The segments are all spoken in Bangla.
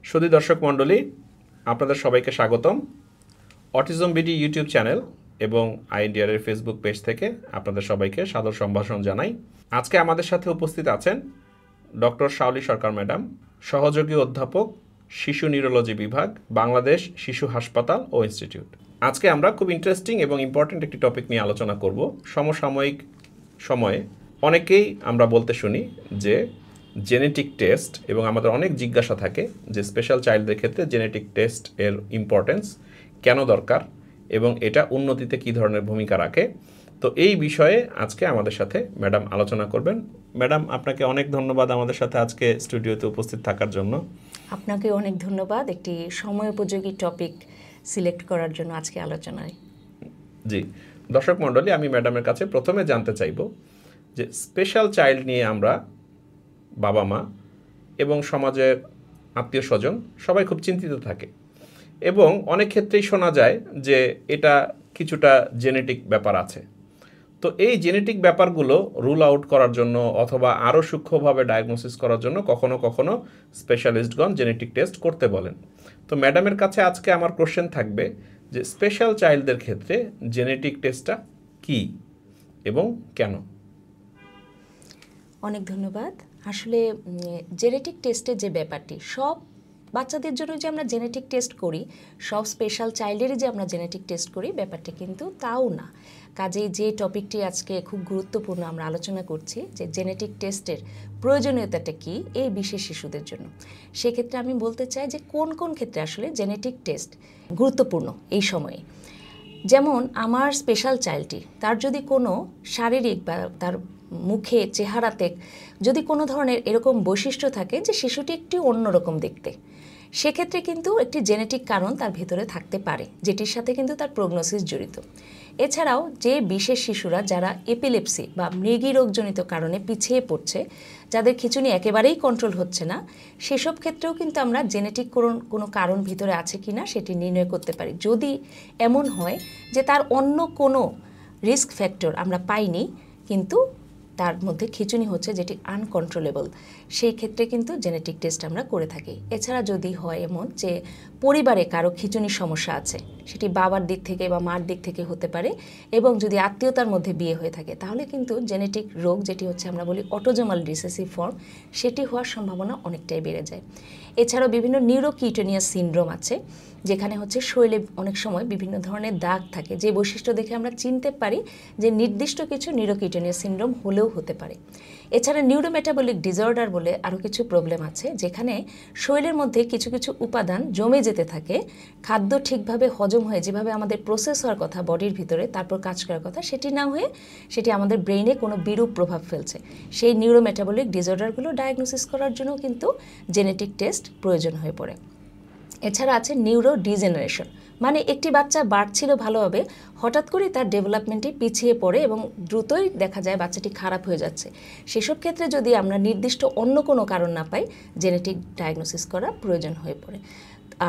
সুধী দর্শক মণ্ডলী, আপনাদের সবাইকে স্বাগতম। অটিজম বিডি ইউটিউব চ্যানেল এবং আইএনডিআর-এর ফেসবুক পেজ থেকে আপনাদের সবাইকে সাদর সম্ভাষণ জানাই। আজকে আমাদের সাথে উপস্থিত আছেন ডক্টর শাওলি সরকার ম্যাডাম, সহযোগী অধ্যাপক, শিশু নিউরোলজি বিভাগ, বাংলাদেশ শিশু হাসপাতাল ও ইনস্টিটিউট। আজকে আমরা খুব ইন্টারেস্টিং এবং ইম্পর্ট্যান্ট একটি টপিক নিয়ে আলোচনা করব। সমসাময়িক সময়ে অনেকেই আমরা বলতে শুনি যে জেনেটিক টেস্ট, এবং আমাদের অনেক জিজ্ঞাসা থাকে যে স্পেশাল চাইল্ডদের ক্ষেত্রে জেনেটিক টেস্ট এর ইম্পর্টেন্স কেন দরকার এবং এটা উন্নতিতে কী ধরনের ভূমিকা রাখে। তো এই বিষয়ে আজকে আমাদের সাথে ম্যাডাম আলোচনা করবেন। ম্যাডাম, আপনাকে অনেক ধন্যবাদ আমাদের সাথে আজকে স্টুডিওতে উপস্থিত থাকার জন্য। আপনাকে অনেক ধন্যবাদ একটি সময় উপযোগী টপিক সিলেক্ট করার জন্য আজকে আলোচনায়। জি, দর্শক মণ্ডলী, আমি ম্যাডামের কাছে প্রথমে জানতে চাইব যে স্পেশাল চাইল্ড নিয়ে আমরা বাবা মা এবং সমাজের আত্মীয় স্বজন সবাই খুব চিন্তিত থাকে, এবং অনেক ক্ষেত্রেই শোনা যায় যে এটা কিছুটা জেনেটিক ব্যাপার আছে। তো এই জেনেটিক ব্যাপারগুলো রুল আউট করার জন্য অথবা আরও সূক্ষ্মভাবে ডায়াগনোসিস করার জন্য কখনো কখনো স্পেশালিস্টগণ জেনেটিক টেস্ট করতে বলেন। তো ম্যাডামের কাছে আজকে আমার কোশ্চেন থাকবে যে স্পেশাল চাইল্ডদের ক্ষেত্রে জেনেটিক টেস্টটা কী এবং কেন? অনেক ধন্যবাদ। আসলে জেনেটিক টেস্টের যে ব্যাপারটি, সব বাচ্চাদের জন্য যে আমরা জেনেটিক টেস্ট করি, সব স্পেশাল চাইল্ডেরই যে আমরা জেনেটিক টেস্ট করি, ব্যাপারটি কিন্তু তাও না। কাজেই যে টপিকটি আজকে খুব গুরুত্বপূর্ণ আমরা আলোচনা করছি যে জেনেটিক টেস্টের প্রয়োজনীয়তাটা কী এই বিশেষ শিশুদের জন্য, সেক্ষেত্রে আমি বলতে চাই যে কোন কোন ক্ষেত্রে আসলে জেনেটিক টেস্ট গুরুত্বপূর্ণ এই সময়ে। যেমন আমার স্পেশাল চাইল্ডটি, তার যদি কোনো শারীরিক বা তার মুখে চেহারাতে যদি কোনো ধরনের এরকম বৈশিষ্ট্য থাকে যে শিশুটি একটু অন্যরকম দেখতে, সেক্ষেত্রে কিন্তু একটি জেনেটিক কারণ তার ভেতরে থাকতে পারে, যেটির সাথে কিন্তু তার প্রগনোসিস জড়িত। এছাড়াও যে বিশেষ শিশুরা যারা এপিলেপসি বা মৃগী রোগজনিত কারণে পিছিয়ে পড়ছে, যাদের খিঁচুনি একেবারেই কন্ট্রোল হচ্ছে না, সেসব ক্ষেত্রেও কিন্তু আমরা জেনেটিক কোনো কারণ ভিতরে আছে কি না সেটি নির্ণয় করতে পারি। যদি এমন হয় যে তার অন্য কোনো রিস্ক ফ্যাক্টর আমরা পাইনি, কিন্তু তার মধ্যে খিঁচুনি হচ্ছে যেটি আনকন্ট্রোলেবল, সেই ক্ষেত্রে কিন্তু জেনেটিক টেস্ট আমরা করে থাকি। এছাড়া যদি হয় এমন যে পরিবারে কারো খিঁচুনির সমস্যা আছে, সেটি বাবার দিক থেকে বা মার দিক থেকে হতে পারে, এবং যদি আত্মীয়তার মধ্যে বিয়ে হয়ে থাকে, তাহলে কিন্তু জেনেটিক রোগ যেটি হচ্ছে আমরা বলি অটোজোমাল রিসেসিভ ফর্ম, সেটি হওয়ার সম্ভাবনা অনেকটাই বেড়ে যায়। এছাড়াও বিভিন্ন নিউরোকিউটেনিয়াস সিনড্রোম আছে, যেখানে হচ্ছে শরীরে অনেক সময় বিভিন্ন ধরনের দাগ থাকে, যে বৈশিষ্ট্য দেখে আমরা চিনতে পারি যে নির্দিষ্ট কিছু নিউরোকিউটেনিয়াস সিনড্রোম হলেও হতে পারে। এছাড়া নিউরোমেটাবলিক ডিসঅর্ডার বলে আরও কিছু প্রবলেম আছে, যেখানে শরীরের মধ্যে কিছু কিছু উপাদান জমে যেতে থাকে, খাদ্য ঠিকভাবে হজম হয়ে যেভাবে আমাদের প্রসেস হওয়ার কথা বডির ভিতরে, তারপর কাজ করার কথা, সেটি না হয়ে সেটি আমাদের ব্রেইনে কোনো বিরূপ প্রভাব ফেলছে। সেই নিউরোমেটাবলিক ডিসঅর্ডারগুলো ডায়াগনোসিস করার জন্য কিন্তু জেনেটিক টেস্ট প্রয়োজন হয়ে পড়ে। এছাড়া আছে নিউরো ডিজেনারেশন, মানে একটি বাচ্চা বাড়ছিল ভালোভাবে, হঠাৎ করে তার ডেভেলপমেন্টে পিছিয়ে পড়ে এবং দ্রুতই দেখা যায় বাচ্চাটি খারাপ হয়ে যাচ্ছে। সেসব ক্ষেত্রে যদি আমরা নির্দিষ্ট অন্য কোনো কারণ না পাই, জেনেটিক ডায়াগনোসিস করা প্রয়োজন হয়ে পড়ে।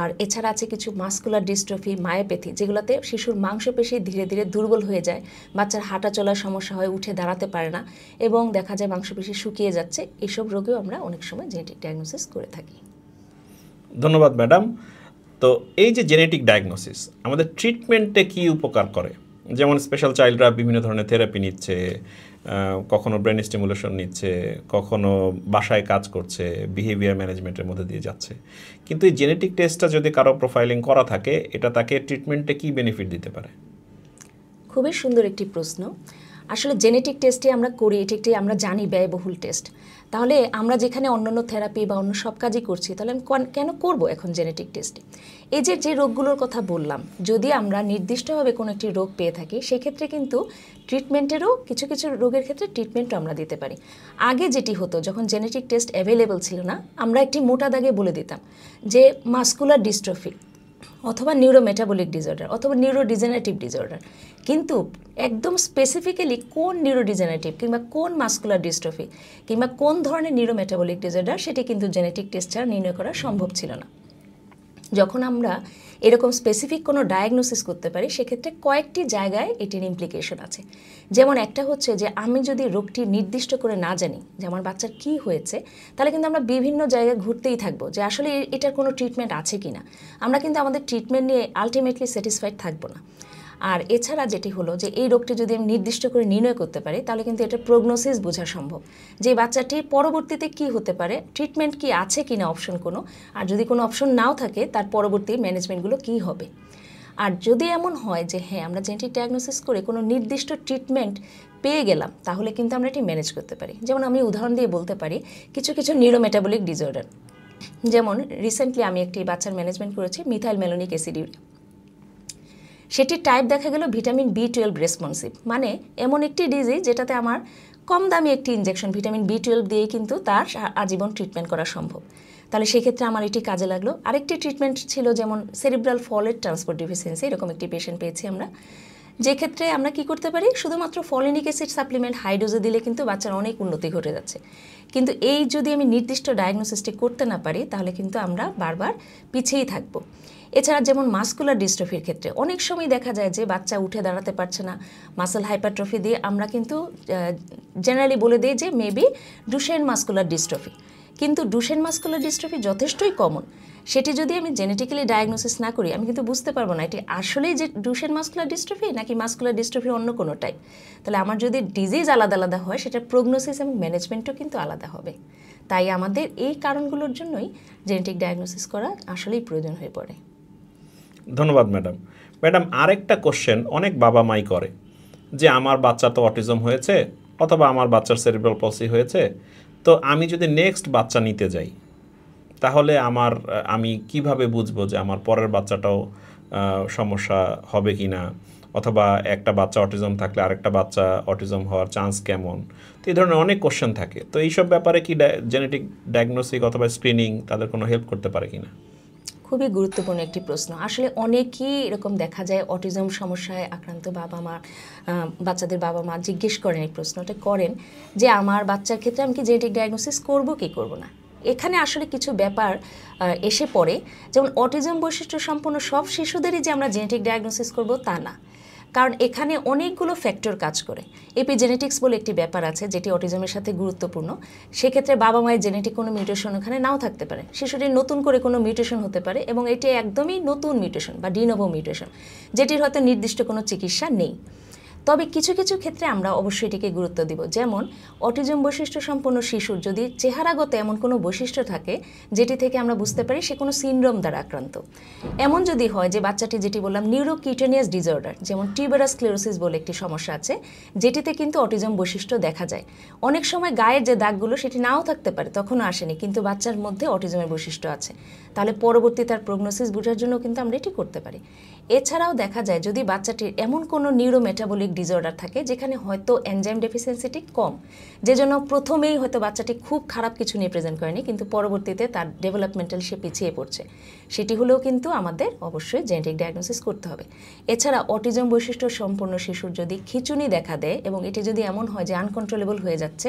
আর এছাড়া আছে কিছু মাসকুলার ডিস্ট্রফি, মায়োপ্যাথি, যেগুলোতে শিশুর মাংসপেশি ধীরে ধীরে দুর্বল হয়ে যায়, বাচ্চার হাঁটা চলার সমস্যা হয়, উঠে দাঁড়াতে পারে না, এবং দেখা যায় মাংসপেশি শুকিয়ে যাচ্ছে। এসব রোগেও আমরা অনেক সময় জেনেটিক ডায়াগনোসিস করে থাকি। ধন্যবাদ ম্যাডাম। তো এই যে জেনেটিক ডায়াগনোসিস আমাদের ট্রিটমেন্টে কি উপকার করে? যেমন স্পেশাল চাইল্ডরা বিভিন্ন ধরনের থেরাপি নিচ্ছে, কখনো ব্রেন স্টিমুলেশন নিচ্ছে, কখনো বাসায় কাজ করছে, বিহেভিয়ার ম্যানেজমেন্টের মধ্যে দিয়ে যাচ্ছে, কিন্তু এই জেনেটিক টেস্টটা যদি কারো প্রোফাইলিং করা থাকে, এটা তাকে ট্রিটমেন্টে কি বেনিফিট দিতে পারে? খুবই সুন্দর একটি প্রশ্ন। আসলে জেনেটিক টেস্টে আমরা করি, এটি একটি আমরা জানি ব্যয়বহুল টেস্ট। তাহলে আমরা যেখানে অন্যান্য থেরাপি বা অন্য সব কাজই করছি, তাহলে আমি কেন করব এখন জেনেটিক টেস্টে? এই যে রোগগুলোর কথা বললাম, যদি আমরা নির্দিষ্টভাবে কোনো একটি রোগ পেয়ে থাকি, সেক্ষেত্রে কিন্তু ট্রিটমেন্টেরও কিছু কিছু রোগের ক্ষেত্রে ট্রিটমেন্টও আমরা দিতে পারি। আগে যেটি হতো, যখন জেনেটিক টেস্ট অ্যাভেলেবল ছিল না, আমরা একটি মোটা দাগে বলে দিতাম যে মাসকুলার ডিস্ট্রফি অথবা নিউরোমেটাবলিক ডিসঅর্ডার অথবা নিউরোডিজেনারেটিভ ডিসঅর্ডার, কিন্তু একদম স্পেসিফিক্যালি কোন নিউরোডিজেনারেটিভ কিংবা কোন মাসকুলার ডিস্ট্রফি কিংবা কোন ধরনের নিউরোমেটাবলিক ডিসঅর্ডার, সেটি কিন্তু জেনেটিক টেস্ট ছাড়া নির্ণয় করা সম্ভব ছিল না। যখন আমরা এরকম স্পেসিফিক কোনো ডায়াগনোসিস করতে পারি, সেক্ষেত্রে কয়েকটি জায়গায় এটির ইমপ্লিকেশন আছে। যেমন একটা হচ্ছে যে আমি যদি রোগটি নির্দিষ্ট করে না জানি যে আমার বাচ্চার কি হয়েছে, তাহলে কিন্তু আমরা বিভিন্ন জায়গায় ঘুরতেই থাকবো যে আসলে এটার কোনো ট্রিটমেন্ট আছে কি না। আমরা কিন্তু আমাদের ট্রিটমেন্ট নিয়ে আলটিমেটলি স্যাটিসফাইড থাকবো না। আর এছাড়া যেটি হলো যে এই রোগটি যদি আমি নির্দিষ্ট করে নির্ণয় করতে পারি, তাহলে কিন্তু এটা প্রগনোসিস বোঝা সম্ভব যে বাচ্চাটির পরবর্তীতে কি হতে পারে, ট্রিটমেন্ট কি আছে কি না অপশন কোনো, আর যদি কোনো অপশন নাও থাকে তার পরবর্তী ম্যানেজমেন্টগুলো কি হবে। আর যদি এমন হয় যে হ্যাঁ আমরা জেনেটিক ডায়াগনোসিস করে কোনো নির্দিষ্ট ট্রিটমেন্ট পেয়ে গেলাম, তাহলে কিন্তু আমরা এটি ম্যানেজ করতে পারি। যেমন আমি উদাহরণ দিয়ে বলতে পারি কিছু কিছু নিউরোমেটাবলিক ডিসঅর্ডার। যেমন রিসেন্টলি আমি একটি বাচ্চার ম্যানেজমেন্ট করেছি মিথাইল ম্যালোনিক অ্যাসিডিউরিয়া। সেটির টাইপ দেখা গেল ভিটামিন B12 রেসপন্সিভ, মানে এমন একটি ডিজিজ যেটাতে আমার কম দামি একটি ইনজেকশন ভিটামিন B12 দিয়েই কিন্তু তার আজীবন ট্রিটমেন্ট করা সম্ভব। তাহলে সেক্ষেত্রে আমার এটি কাজে লাগলো। আরেকটি ট্রিটমেন্ট ছিল যেমন সেরিব্রাল ফলেট ট্রান্সপোর্ট ডিফিসিয়েন্সি, এরকম একটি পেশেন্ট পেয়েছি আমরা, যে ক্ষেত্রে আমরা কি করতে পারি, শুধুমাত্র ফলিনিক অ্যাসিড সাপ্লিমেন্ট হাই ডোজে দিলে কিন্তু বাচ্চার অনেক উন্নতি ঘটে যাচ্ছে। কিন্তু এই যদি আমি নির্দিষ্ট ডায়াগনোসিসটি করতে না পারি, তাহলে কিন্তু আমরা বারবার পিছিয়েই থাকবো। এছাড়া যেমন মাসকুলার ডিস্ট্রফির ক্ষেত্রে অনেক সময় দেখা যায় যে বাচ্চা উঠে দাঁড়াতে পারছে না, মাসল হাইপারট্রফি দিয়ে আমরা কিন্তু জেনারেলি বলে দিই যে মেবি ডুশেন মাসকুলার ডিস্ট্রফি। কিন্তু ডুশেন মাসকুলার ডিস্ট্রফি যথেষ্টই কমন। সেটি যদি আমি জেনেটিক্যালি ডায়াগনোসিস না করি, আমি কিন্তু বুঝতে পারবো না এটি আসলেই যে ডুশেন মাসকুলার ডিস্ট্রফি নাকি মাসকুলার ডিস্ট্রফির অন্য কোনো টাইপ। তাহলে আমার যদি ডিজিজ আলাদা আলাদা হয়, সেটার প্রগনোসিস এবং ম্যানেজমেন্টও কিন্তু আলাদা হবে। তাই আমাদের এই কারণগুলোর জন্যই জেনেটিক ডায়াগনোসিস করা আসলেই প্রয়োজন হয়ে পড়ে। ধন্যবাদ ম্যাডাম। ম্যাডাম, আরেকটা কোশ্চেন অনেক বাবা মাই করে যে আমার বাচ্চা তো অটিজম হয়েছে অথবা আমার বাচ্চার সেরিব্রাল পলসি হয়েছে, তো আমি যদি নেক্সট বাচ্চা নিতে যাই তাহলে আমি কিভাবে বুঝবো যে আমার পরের বাচ্চাটাও সমস্যা হবে কি না, অথবা একটা বাচ্চা অটিজম থাকলে আরেকটা বাচ্চা অটিজম হওয়ার চান্স কেমন। তো এই ধরনের অনেক কোশ্চেন থাকে। তো এইসব ব্যাপারে কি জেনেটিক ডায়াগনোসিস অথবা স্ক্রিনিং তাদের কোনো হেল্প করতে পারে কিনা? খুবই গুরুত্বপূর্ণ একটি প্রশ্ন। আসলে অনেকেই এরকম দেখা যায় অটিজম সমস্যায় আক্রান্ত বাচ্চাদের বাবা মা জিজ্ঞেস করেন, এই প্রশ্নটা করেন যে আমার বাচ্চার ক্ষেত্রে আমি কি জেনেটিক ডায়াগনোসিস করব কি করব না। এখানে আসলে কিছু ব্যাপার এসে পড়ে, যেমন অটিজম বৈশিষ্ট্য সম্পন্ন সব শিশুদেরই যে আমরা জেনেটিক ডায়াগনোসিস করব তা না, কারণ এখানে অনেকগুলো ফ্যাক্টর কাজ করে। এপিজেনেটিক্স বলে একটি ব্যাপার আছে যেটি অটিজমের সাথে গুরুত্বপূর্ণ। সেক্ষেত্রে বাবা মায়ের জেনেটিক কোনো মিউটেশন ওখানে নাও থাকতে পারে, শিশুটির নতুন করে কোনো মিউটেশন হতে পারে এবং এটি একদমই নতুন মিউটেশন বা ডিনোভো মিউটেশন, যেটির হয়তো নির্দিষ্ট কোনো চিকিৎসা নেই। তবে কিছু কিছু ক্ষেত্রে আমরা অবশ্যই এটিকে গুরুত্ব দিব। যেমন অটিজম বৈশিষ্ট্য সম্পন্ন শিশুর যদি চেহারাগত এমন কোনো বৈশিষ্ট্য থাকে যেটি থেকে আমরা বুঝতে পারি সে কোনো সিনড্রোম দ্বারা আক্রান্ত, এমন যদি হয় যে বাচ্চাটি, যেটি বললাম নিউরোকিউটেনিয়াস ডিসঅর্ডার, যেমন টিউবারাস স্ক্লেরোসিস বলে একটি সমস্যা আছে যেটিতে কিন্তু অটিজম বৈশিষ্ট্য দেখা যায়। অনেক সময় গায়ের যে দাগগুলো সেটি নাও থাকতে পারে, তখনও আসেনি, কিন্তু বাচ্চার মধ্যে অটিজমের বৈশিষ্ট্য আছে, তাহলে পরবর্তী তার প্রগনোসিস বোঝার জন্য কিন্তু আমরা এটি করতে পারি। এছাড়াও দেখা যায় যদি বাচ্চাটির এমন কোনো নিউরোমেটাবলিক ডিসঅর্ডার থাকে যেখানে হয়তো এনজাইম ডেফিসিয়েন্সিটি কম, যে জন্য প্রথমেই হয়তো বাচ্চাটি খুব খারাপ কিছু নিয়ে প্রেজেন্ট করেনি, কিন্তু পরবর্তীতে তার ডেভেলপমেন্টাল সে পিছিয়ে পড়ছে, সেটি হলেও কিন্তু আমাদের অবশ্যই জেনেটিক ডায়াগনোসিস করতে হবে। এছাড়া অটিজম বৈশিষ্ট্য সম্পন্ন শিশুর যদি খিঁচুনি দেখা দেয় এবং এটি যদি এমন হয় যে আনকন্ট্রোলেবল হয়ে যাচ্ছে,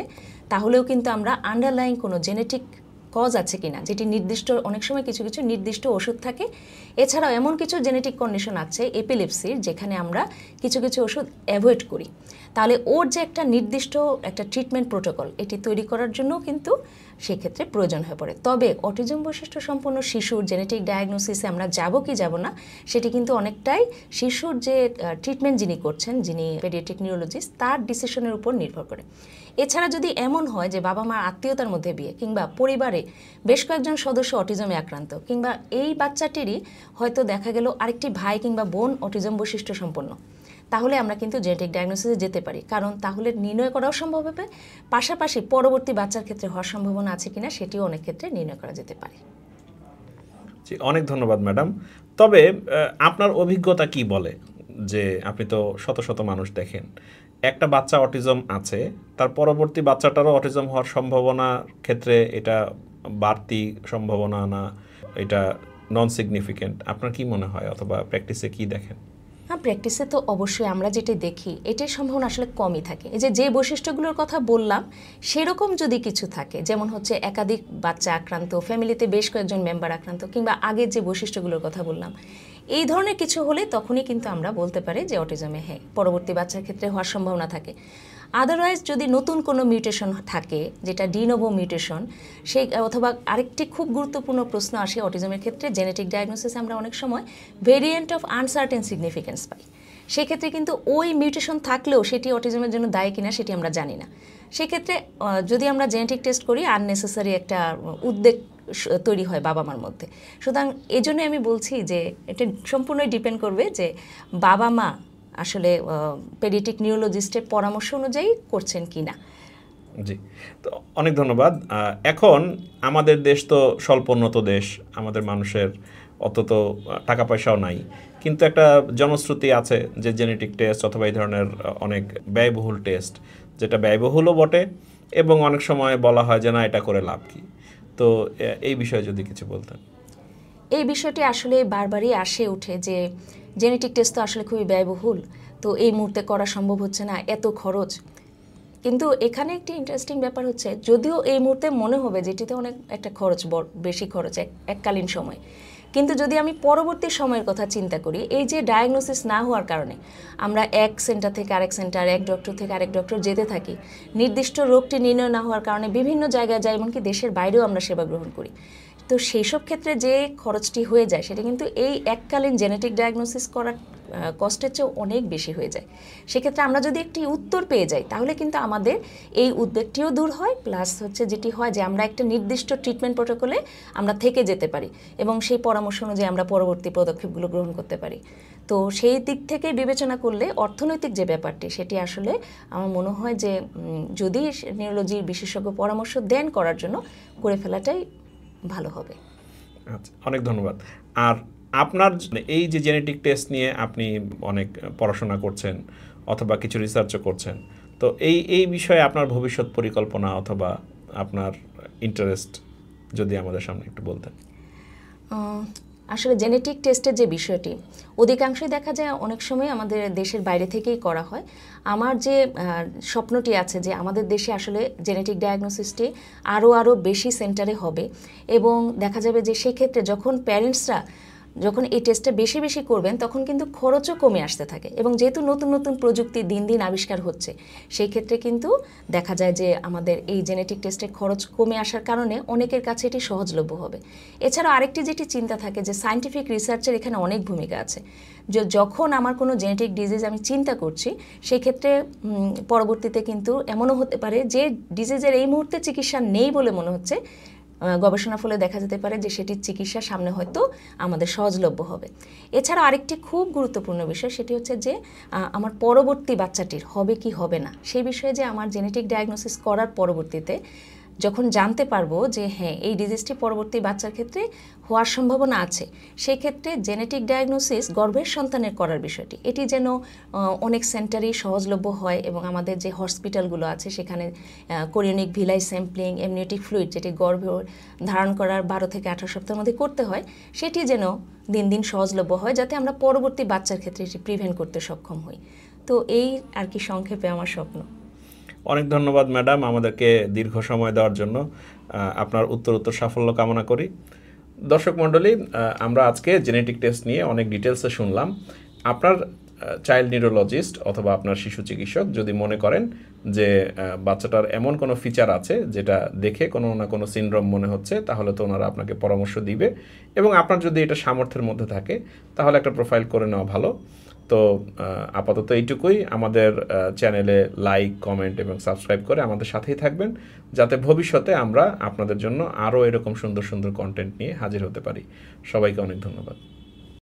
তাহলেও কিন্তু আমরা আন্ডারলাইং কোনো জেনেটিক কজ আছে কিনা, যেটি নির্দিষ্ট, অনেক সময় কিছু কিছু নির্দিষ্ট ওষুধ থাকে। এছাড়াও এমন কিছু জেনেটিক কন্ডিশন আছে এপিলেপসির, যেখানে আমরা কিছু কিছু ওষুধ অ্যাভয়েড করি, তাহলে ওর যে একটা নির্দিষ্ট একটা ট্রিটমেন্ট প্রোটোকল এটি তৈরি করার জন্য কিন্তু সেক্ষেত্রে প্রয়োজন হয়ে পড়ে। তবে অটিজম বৈশিষ্ট্য সম্পন্ন শিশুর জেনেটিক ডায়াগনোসিসে আমরা যাব কি যাব না, সেটি কিন্তু অনেকটাই শিশুর যে ট্রিটমেন্ট যিনি করছেন, যিনি পেডিয়াট্রিক নিউরোলজিস্ট, তার ডিসিশনের উপর নির্ভর করে। এছাড়া যদি এমন হয় যে বাবা মার আত্মীয়তার মধ্যে বিয়ে কিংবা পরিবারে বেশ কয়েকজন সদস্য অটিজমে আক্রান্ত, কিংবা এই বাচ্চাটিরই হয়তো দেখা গেল আরেকটি ভাই কিংবা বোন অটিজম বৈশিষ্ট্য সম্পন্ন, তাহলে আমরা কিন্তু জেনেটিক ডায়াগনোসিসে যেতে পারি, কারণ তাহলে নির্ণয় করাও সম্ভব হবে, পাশাপাশি পরবর্তী বাচ্চার ক্ষেত্রে হওয়ার সম্ভাবনা আছে কিনা সেটিও অনেক ক্ষেত্রে নির্ণয় করা যেতে পারে। জি, অনেক ধন্যবাদ ম্যাডাম। তবে আপনার অভিজ্ঞতা কি বলে, যে আপনি তো শত শত মানুষ দেখেন, একটা বাচ্চা অটিজম আছে, তার পরবর্তী বাচ্চাটারও অটিজম হওয়ার সম্ভাবনার ক্ষেত্রে এটা বাড়তি সম্ভাবনা না এটা নন সিগনিফিকেন্ট? আপনার কি মনে হয়, অথবা প্র্যাকটিসে কি দেখেন? হ্যাঁ, প্র্যাকটিসে তো অবশ্যই আমরা যেটা দেখি এটার সম্ভাবনা আসলে কমই থাকে। এই যে বৈশিষ্ট্যগুলোর কথা বললাম সেরকম যদি কিছু থাকে, যেমন হচ্ছে একাধিক বাচ্চা আক্রান্ত, ফ্যামিলিতে বেশ কয়েকজন মেম্বার আক্রান্ত, কিংবা আগের যে বৈশিষ্ট্যগুলোর কথা বললাম, এই ধরনের কিছু হলে তখনই কিন্তু আমরা বলতে পারি যে অটিজমে হ্যাঁ পরবর্তী বাচ্চার ক্ষেত্রে হওয়ার সম্ভাবনা থাকে। আদারওয়াইজ যদি নতুন কোনো মিউটেশন থাকে যেটা ডিনোভো মিউটেশন, সেই অথবা আরেকটি খুব গুরুত্বপূর্ণ প্রশ্ন আসে অটিজমের ক্ষেত্রে, জেনেটিক ডায়াগনোসিস আমরা অনেক সময় ভেরিয়েন্ট অফ আনসার্টেন সিগনিফিকেন্স পাই। সেক্ষেত্রে কিন্তু ওই মিউটেশন থাকলেও সেটি অটিজমের জন্য দায়ী কিনা সেটি আমরা জানি না। সেক্ষেত্রে যদি আমরা জেনেটিক টেস্ট করি আননেসেসারি একটা উদ্বেগ তৈরি হয় বাবা মার মধ্যে। সুতরাং এই জন্য আমি বলছি যে এটা সম্পূর্ণই ডিপেন্ড করবে যে বাবা মা আসলে পেডিয়াট্রিক নিউরোলজিস্টের পরামর্শ অনুযায়ী করছেন কি না। জি, তো অনেক ধন্যবাদ। এখন আমাদের দেশ তো স্বল্পোন্নত দেশ, আমাদের মানুষের অত তো টাকা পয়সাও নাই, কিন্তু একটা জনশ্রুতি আছে যে জেনেটিক টেস্ট অথবা এই ধরনের অনেক ব্যয়বহুল টেস্ট, যেটা ব্যয়বহুলও বটে এবং অনেক সময় বলা হয় যে না এটা করে লাভ কি। তো এই বিষয়ে যদি কিছু বলতেন। এই বিষয়টি আসলে বারবারই আসে ওঠে যে জেনেটিক টেস্ট তো আসলে খুবই ব্যয়বহুল, তো এই মুহূর্তে করা সম্ভব হচ্ছে না, এত খরচ। কিন্তু এখানে একটি ইন্টারেস্টিং ব্যাপার হচ্ছে, যদিও এই মুহূর্তে মনে হবে যেটিতে অনেক একটা খরচ বেশি খরচ এককালীন সময়, কিন্তু যদি আমি পরবর্তী সময়ের কথা চিন্তা করি, এই যে ডায়াগনোসিস না হওয়ার কারণে আমরা এক সেন্টার থেকে আরেক সেন্টার, এক ডক্টর থেকে আরেক ডক্টর যেতে থাকি, নির্দিষ্ট রোগটি নির্ণয় না হওয়ার কারণে বিভিন্ন জায়গায় যাই, এমনকি দেশের বাইরেও আমরা সেবা গ্রহণ করি। তো সেই সব ক্ষেত্রে যে খরচটি হয়ে যায় সেটা কিন্তু এই এককালীন জেনেটিক ডায়াগনোসিস করার কষ্টের চেয়েও অনেক বেশি হয়ে যায়। সেক্ষেত্রে আমরা যদি একটি উত্তর পেয়ে যাই তাহলে কিন্তু আমাদের এই উদ্বেগটিও দূর হয়, প্লাস হচ্ছে যেটি হয় যে আমরা একটা নির্দিষ্ট ট্রিটমেন্ট প্রোটোকলে আমরা থেকে যেতে পারি এবং সেই পরামর্শ অনুযায়ী আমরা পরবর্তী পদক্ষেপগুলো গ্রহণ করতে পারি। তো সেই দিক থেকে বিবেচনা করলে অর্থনৈতিক যে ব্যাপারটি সেটি আসলে আমার মনে হয় যে যদি নিউরোলজির বিশেষজ্ঞ পরামর্শ দেন করার জন্য, করে ফেলাটাই ভালো হবে। আচ্ছা, অনেক ধন্যবাদ। আর আপনার এই যে জেনেটিক টেস্ট নিয়ে আপনি অনেক পড়াশোনা করছেন অথবা কিছু রিসার্চও করছেন, তো এই বিষয়ে আপনার ভবিষ্যৎ পরিকল্পনা অথবা আপনার ইন্টারেস্ট যদি আমাদের সামনে একটু বলতেন। আসলে জেনেটিক টেস্টের যে বিষয়টি অধিকাংশই দেখা যায় অনেক সময় আমাদের দেশের বাইরে থেকেই করা হয়। আমার যে স্বপ্নটি আছে যে আমাদের দেশে আসলে জেনেটিক ডায়াগনোসিসটি আরও বেশি সেন্টারে হবে এবং দেখা যাবে যে সেক্ষেত্রে যখন প্যারেন্টসরা যখন এই টেস্টটা বেশি বেশি করবেন তখন কিন্তু খরচও কমে আসতে থাকে এবং যেহেতু নতুন নতুন প্রযুক্তি দিন দিন আবিষ্কার হচ্ছে, সেই ক্ষেত্রে কিন্তু দেখা যায় যে আমাদের এই জেনেটিক টেস্টের খরচ কমে আসার কারণে অনেকের কাছে এটি সহজলভ্য হবে। এছাড়াও আরেকটি যেটি চিন্তা থাকে যে সায়েন্টিফিক রিসার্চের এখানে অনেক ভূমিকা আছে। যখন আমার কোনো জেনেটিক ডিজিজ আমি চিন্তা করছি, সেই ক্ষেত্রে পরবর্তীতে কিন্তু এমনও হতে পারে যে ডিজিজের এই মুহূর্তে চিকিৎসা নেই বলে মনে হচ্ছে, গবেষণার ফলে দেখা যেতে পারে যে সেটির চিকিৎসা সামনে হয়তো আমাদের সহজলভ্য হবে। এছাড়া আরেকটি খুব গুরুত্বপূর্ণ বিষয় সেটি হচ্ছে যে আমার পরবর্তী বাচ্চাটির হবে কি হবে না সেই বিষয়ে যে আমার জেনেটিক ডায়াগনোসিস করার পরবর্তীতে যখন জানতে পারবো যে হ্যাঁ এই ডিজিজটি পরবর্তী বাচ্চার ক্ষেত্রে হওয়ার সম্ভাবনা আছে, সেই ক্ষেত্রে জেনেটিক ডায়াগনোসিস গর্ভের সন্তানের করার বিষয়টি এটি যেন অনেক সেন্টারেই সহজলভ্য হয় এবং আমাদের যে হসপিটালগুলো আছে সেখানে chorionic villi sampling, amniotic fluid যেটি গর্ভে ধারণ করার 12 থেকে 18 সপ্তাহের মধ্যে করতে হয়, সেটি যেন দিন দিন সহজলভ্য হয় যাতে আমরা পরবর্তী বাচ্চার ক্ষেত্রে এটি প্রিভেন্ট করতে সক্ষম হই। তো এই আর কি সংক্ষেপে আমার স্বপ্ন। অনেক ধন্যবাদ ম্যাডাম আমাদেরকে দীর্ঘ সময় দেওয়ার জন্য। আপনার উত্তর সাফল্য কামনা করি। দর্শক মণ্ডলী, আমরা আজকে জেনেটিক টেস্ট নিয়ে অনেক ডিটেলসে শুনলাম। আপনার চাইল্ড নিউরোলজিস্ট অথবা আপনার শিশু চিকিৎসক যদি মনে করেন যে বাচ্চাটার এমন কোনো ফিচার আছে যেটা দেখে কোনো না কোনো সিনড্রোম মনে হচ্ছে, তাহলে তো ওনারা আপনাকে পরামর্শ দিবে এবং আপনার যদি এটা সামর্থ্যের মধ্যে থাকে তাহলে একটা প্রোফাইল করে নেওয়া ভালো। তো আপাতত এইটুকুই। আমাদের চ্যানেলে লাইক, কমেন্ট এবং সাবস্ক্রাইব করে আমাদের সাথেই থাকবেন যাতে ভবিষ্যতে আমরা আপনাদের জন্য আরও এরকম সুন্দর সুন্দর কন্টেন্ট নিয়ে হাজির হতে পারি। সবাইকে অনেক ধন্যবাদ।